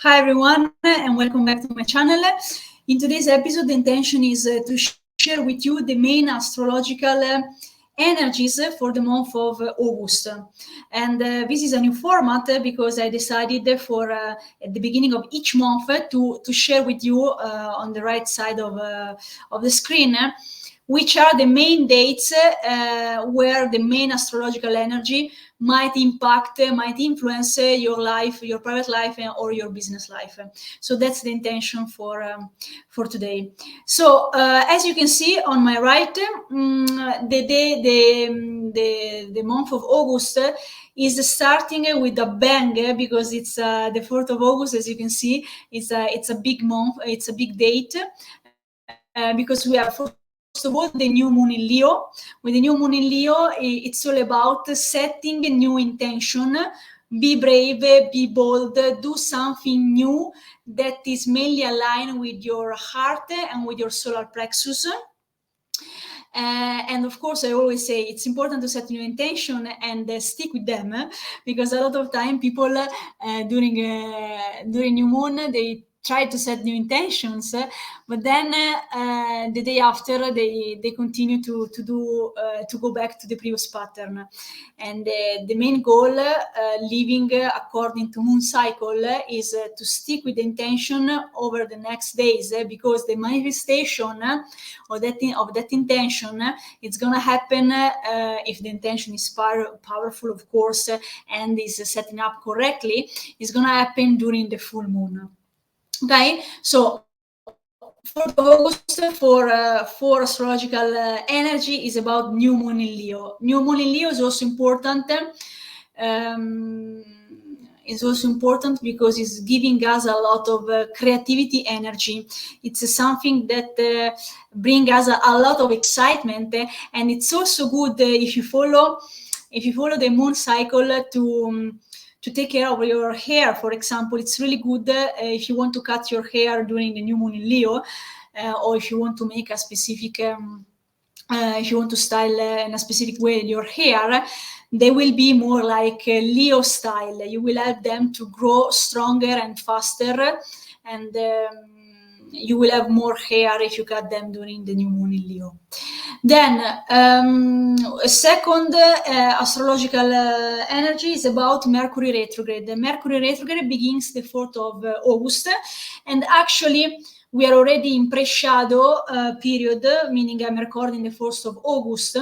Hi everyone, and welcome back to my channel. In today's episode, the intention is to share with you the main astrological energies for the month of August. And this is a new format because I decided for at the beginning of each month to share with you on the right side of the screen which are the main dates where the main astrological energy might impact, might influence your life, your private life, or your business life. So that's the intention for today. So as you can see on my right, the month of August is starting with a bang because it's the 4th of August. As you can see, it's a big month, it's a big date because we have. First of all, the new moon in Leo. With the new moon in Leo, it's all about setting a new intention. Be brave, be bold, do something new that is mainly aligned with your heart and with your solar plexus. And of course, I always say it's important to set new intention and stick with them because a lot of time people during new moon they try to set new intentions, but then the day after they continue to go back to the previous pattern. And the main goal, living according to moon cycle, is to stick with the intention over the next days because the manifestation of that intention it's gonna happen if the intention is powerful, of course, and is setting up correctly. It's gonna happen during the full moon. Okay, so 4th of August for astrological energy is about new moon in Leo. New moon in Leo is also important. Is also important because it's giving us a lot of creativity energy. It's something that brings us a lot of excitement, and it's also good if you follow the moon cycle to take care of your hair. For example, it's really good if you want to cut your hair during the new moon in Leo, or if you want to make a specific if you want to style in a specific way your hair, they will be more like Leo style. You will help them to grow stronger and faster, and you will have more hair if you cut them during the new moon in Leo. Then a second astrological energy is about Mercury retrograde. The Mercury retrograde begins the 4th of August, and actually we are already in pre-shadow period, meaning I'm recording the 1st of August.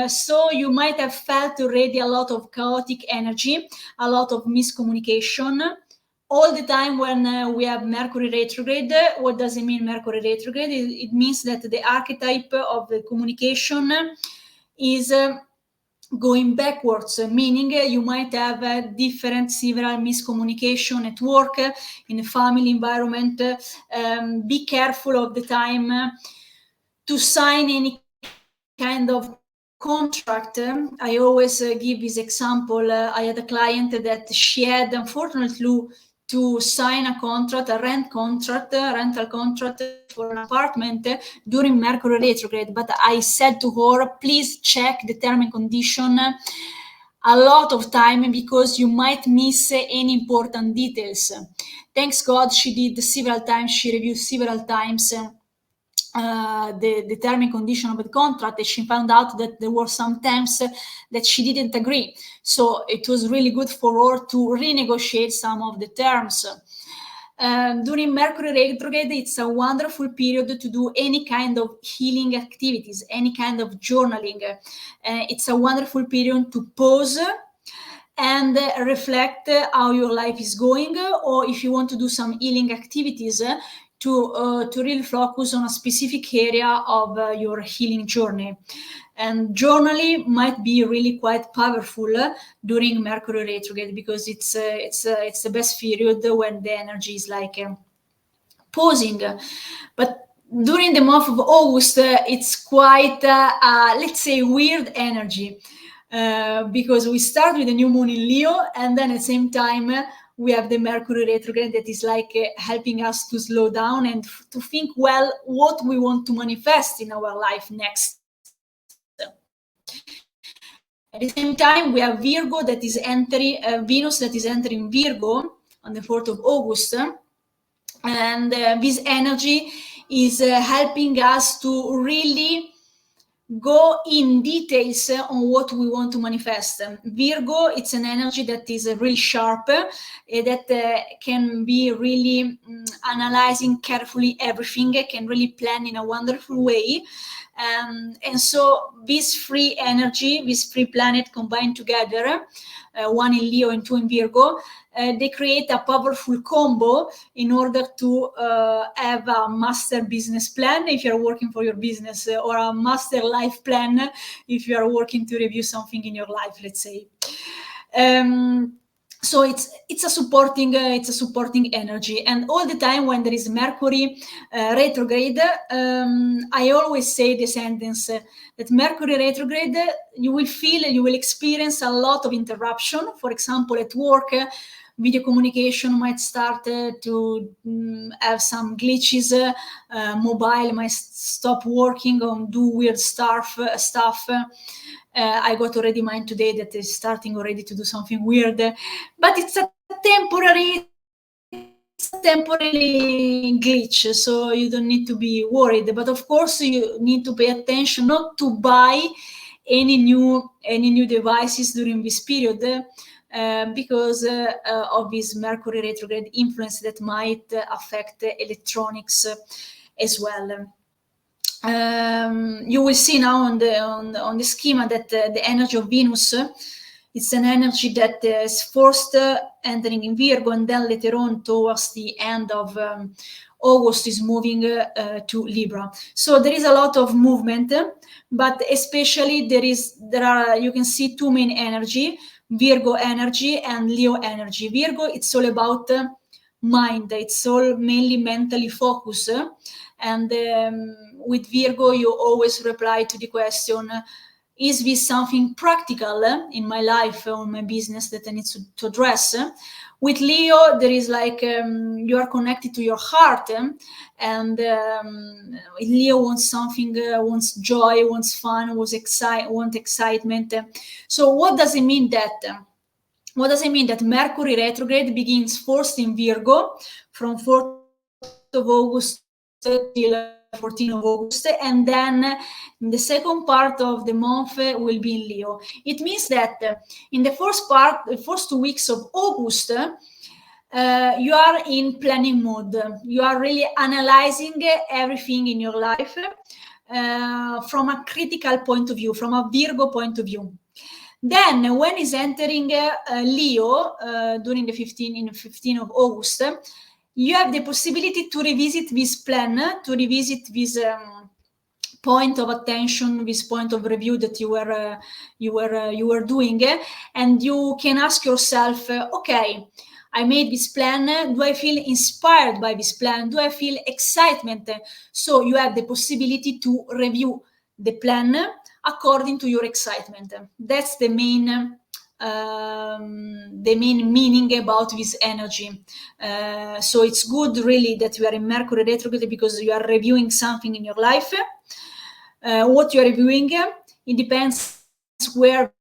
So you might have felt already a lot of chaotic energy, a lot of miscommunication. All the time when we have Mercury retrograde, what does it mean, Mercury retrograde? It means that the archetype of the communication is going backwards, meaning you might have several miscommunication at work, in a family environment. Be careful of the time to sign any kind of contract. I always give this example. I had a client that she had, unfortunately, to sign a contract, a rental contract for an apartment during Mercury retrograde. But I said to her, please check the term and condition a lot of time because you might miss any important details. Thanks God she did several times, she reviewed several times the term and condition of the contract, and she found out that there were some terms that she didn't agree. So it was really good for her to renegotiate some of the terms. During Mercury retrograde, it's a wonderful period to do any kind of healing activities, any kind of journaling. It's a wonderful period to pause and reflect how your life is going, or if you want to do some healing activities, to really focus on a specific area of your healing journey. And journaling might be really quite powerful during Mercury retrograde because it's the best period when the energy is like pausing. But during the month of August, it's quite let's say weird energy because we start with the new moon in Leo, and then at the same time we have the Mercury retrograde that is like helping us to slow down and to think well what we want to manifest in our life next. At the same time, we have Virgo that is entering, Venus that is entering Virgo on the 4th of August. And this energy is helping us to really go in details on what we want to manifest. Virgo, it's an energy that is really sharp, that can be really analyzing carefully everything, can really plan in a wonderful way. And so this free energy, this free planet combined together, one in Leo and two in Virgo, they create a powerful combo in order to have a master business plan if you're working for your business, or a master life plan if you are working to review something in your life, let's say. So it's a supporting energy. And all the time when there is Mercury retrograde, I always say the sentence that Mercury retrograde, you will experience a lot of interruption. For example, at work, video communication might start to have some glitches, mobile might stop working or do weird stuff. I got already mine today that is starting already to do something weird, but it's a temporary glitch, so you don't need to be worried. But of course, you need to pay attention not to buy any new devices during this period, because of this Mercury retrograde influence that might affect electronics as well. You will see now on the schema that the energy of Venus, it's an energy that is first entering in Virgo, and then later on towards the end of August is moving to Libra. So there is a lot of movement, but especially there are you can see two main energy: Virgo energy and Leo energy. Virgo, it's all about mind. It's all mainly mentally focused. And with Virgo, you always reply to the question, is this something practical in my life or my business that I need to address? With Leo, there is like you are connected to your heart, and Leo wants something, wants joy, wants fun, wants excitement. So what does it mean that? What does it mean that Mercury retrograde begins first in Virgo from 4th of August till 14th of August, and then the second part of the month will be in Leo. It means that in the first 2 weeks of August, you are in planning mode. You are really analyzing everything in your life from a critical point of view, from a Virgo point of view. Then, when is entering Leo during the 15th of August, you have the possibility to revisit this plan, to revisit this point of attention, this point of review that you were doing, and you can ask yourself, okay, I made this plan. Do I feel inspired by this plan? Do I feel excitement? So you have the possibility to review the plan according to your excitement. That's the main meaning about this energy. So it's good really that you are in Mercury retrograde, because you are reviewing something in your life. What you are reviewing, it depends where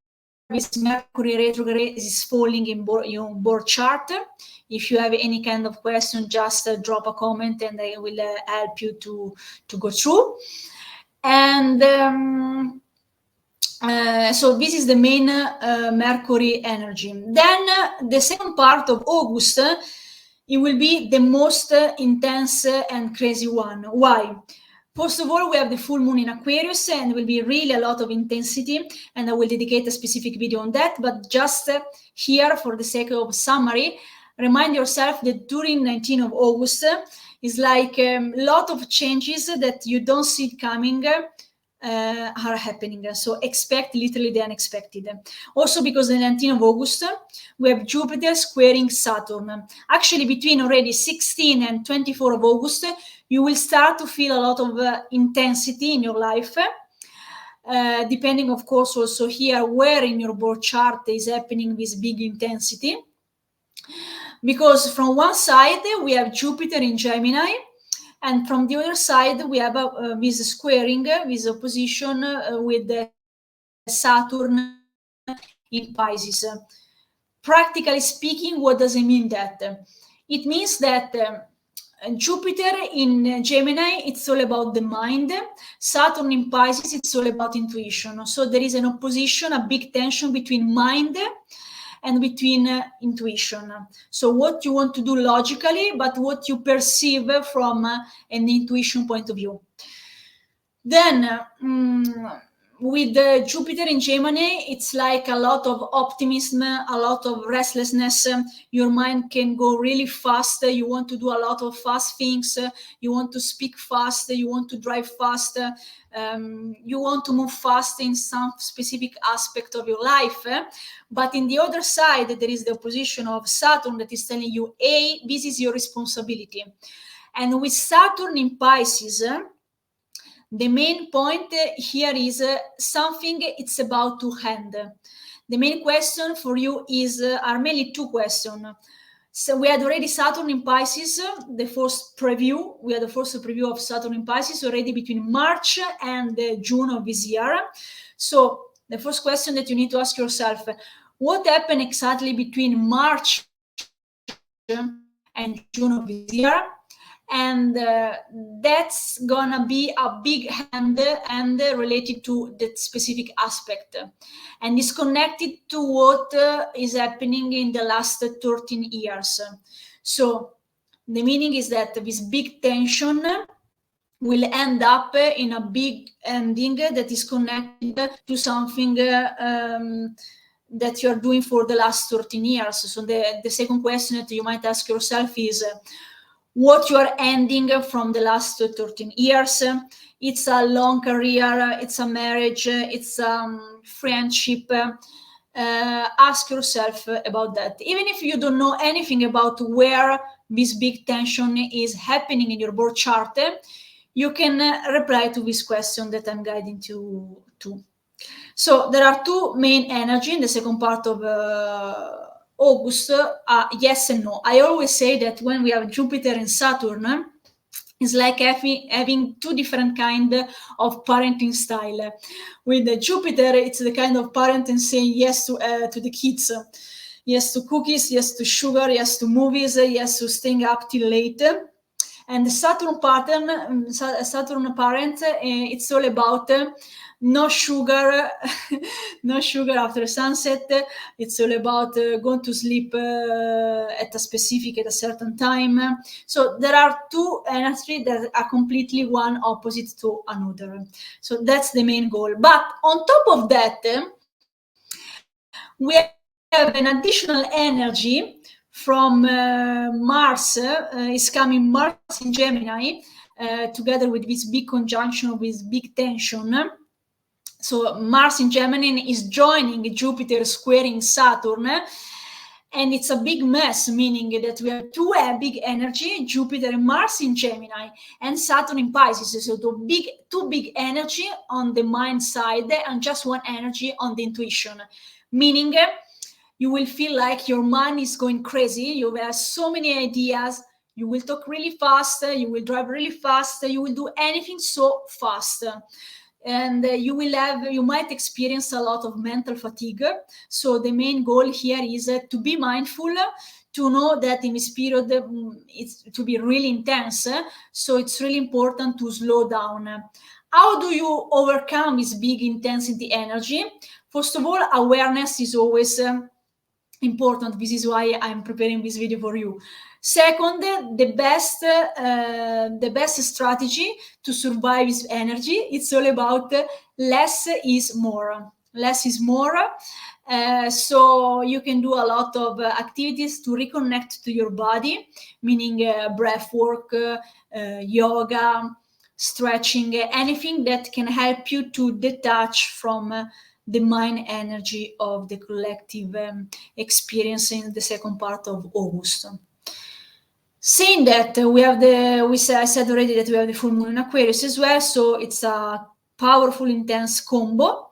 this Mercury retrograde is falling in your birth chart. If you have any kind of question, just drop a comment and I will help you to go through. And so this is the main Mercury energy. Then the second part of August, it will be the most intense and crazy one. Why? First of all, we have the full moon in Aquarius, and will be really a lot of intensity, and I will dedicate a specific video on that. But just here, for the sake of summary, remind yourself that during 19th of August is like a lot of changes that you don't see coming are happening. So expect literally the unexpected. Also, because the 19th of August, we have Jupiter squaring Saturn. Actually, between already 16 and 24 of August, you will start to feel a lot of intensity in your life. Depending, of course, also here where in your birth chart is happening this big intensity. Because from one side, we have Jupiter in Gemini, and from the other side, we have this squaring, this opposition with Saturn in Pisces. practically speaking, what does it mean that? It means that Jupiter in Gemini, it's all about the mind. Saturn in Pisces, it's all about intuition. So there is an opposition, a big tension between mind and between intuition. So what you want to do logically, but what you perceive from an intuition point of view. Then with Jupiter in Gemini, it's like a lot of optimism, a lot of restlessness. Your mind can go really fast. You want to do a lot of fast things. You want to speak fast. You want to drive fast. You want to move fast in some specific aspect of your life. But in the other side, there is the opposition of Saturn that is telling you, hey, this is your responsibility. And with Saturn in Pisces, the main point here is something it's about to end. The main question for you are mainly two questions. So we had already Saturn in Pisces, the first preview. We had the first preview of Saturn in Pisces already between March and June of this year. So the first question that you need to ask yourself, what happened exactly between March and June of this year? And that's gonna be a big hand related to that specific aspect, and is connected to what is happening in the last 13 years. So the meaning is that this big tension will end up in a big ending that is connected to something that you're doing for the last 13 years. So the second question that you might ask yourself is, what you are ending from the last 13 years. It's a long career, it's a marriage, it's friendship. Ask yourself about that. Even if you don't know anything about where this big tension is happening in your birth chart, you can reply to this question that I'm guiding you to. So there are two main energy in the second part of August, yes and no. I always say that when we have Jupiter and Saturn, it's like having two different kind of parenting style. With Jupiter, it's the kind of parenting saying yes to the kids, yes to cookies, yes to sugar, yes to movies, yes to staying up till late. And the Saturn parent, it's all about no sugar, no sugar after sunset. It's all about going to sleep at a certain time. So there are two energies that are completely one opposite to another. So that's the main goal. But on top of that, we have an additional energy from Mars. Is coming Mars in Gemini, together with this big conjunction, with big tension. So Mars in Gemini is joining Jupiter squaring Saturn, and it's a big mess, meaning that we have two big energy, Jupiter and Mars in Gemini, and Saturn in Pisces. So two big energy on the mind side, and just one energy on the intuition, meaning you will feel like your mind is going crazy. You have so many ideas. You will talk really fast. You will drive really fast. You will do anything so fast. And you might experience a lot of mental fatigue. So the main goal here is to be mindful, to know that in this period it's to be really intense. So it's really important to slow down. How do you overcome this big intensity energy? First of all, awareness is always important. This is why I'm preparing this video for you. Second, the best strategy to survive this energy, it's all about less is more. Less is more. So you can do a lot of activities to reconnect to your body, meaning breath work, yoga, stretching, anything that can help you to detach from the mind energy of the collective experience in the second part of August. Saying that, I said already that we have the full moon in Aquarius as well, so it's a powerful, intense combo.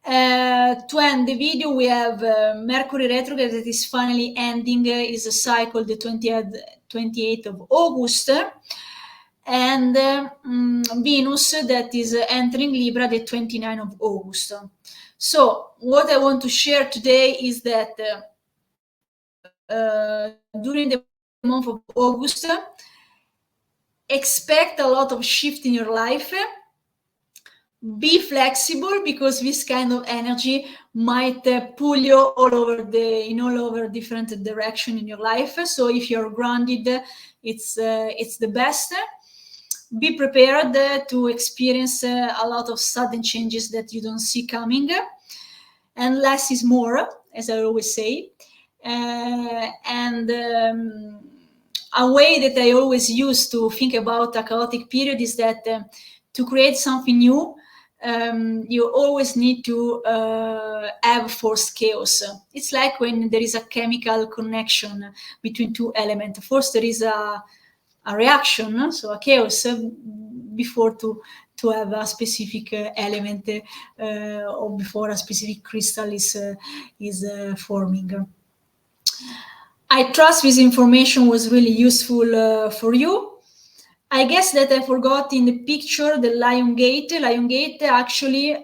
To end the video, we have Mercury retrograde that is finally ending is a cycle the 28th of August, and Venus that is entering Libra the 29th of August. So what I want to share today is that during the month of August, expect a lot of shift in your life. Be flexible, because this kind of energy might pull you all over different direction in your life. So if you're grounded, it's the best. Be prepared to experience a lot of sudden changes that you don't see coming, and less is more, as I always say. And a way that I always use to think about a chaotic period is that to create something new, you always need to have forced chaos. It's like when there is a chemical connection between two elements. First, there is a reaction, so a chaos, before to have a specific element, or before a specific crystal is forming. I trust this information was really useful for you. I guess that I forgot in the picture the Lion Gate. Lion Gate actually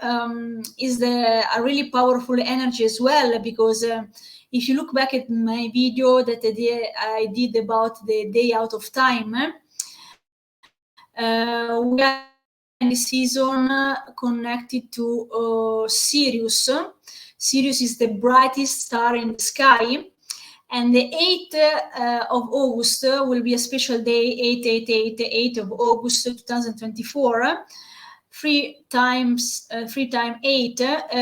is a really powerful energy as well, because if you look back at my video that I did about the day out of time, we are in the season connected to Sirius. Sirius is the brightest star in the sky. And the 8th of August will be a special day, 8 of August 2024, 3 times 8.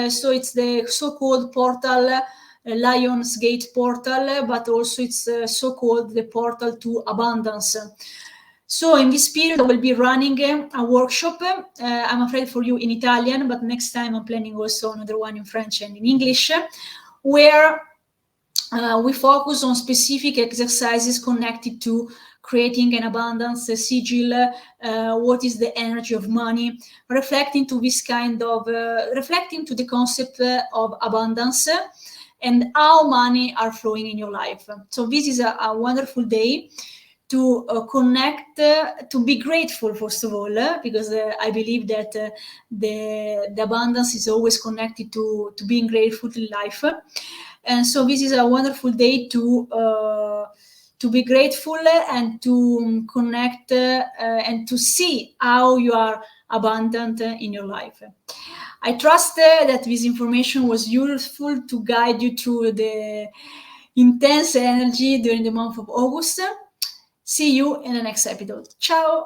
So it's the so-called portal, Lion's Gate portal, but also it's so-called the portal to abundance. So in this period, I will be running a workshop. I'm afraid for you in Italian, but next time I'm planning also another one in French and in English, where we focus on specific exercises connected to creating an abundance sigil, what is the energy of money, reflecting to this kind of, reflecting to the concept of abundance and how money are flowing in your life. So this is a wonderful day to connect, to be grateful, first of all, because I believe that the abundance is always connected to being grateful to life. And so this is a wonderful day to be grateful and to connect and to see how you are abundant in your life. I trust that this information was useful to guide you through the intense energy during the month of August. See you in the next episode. Ciao!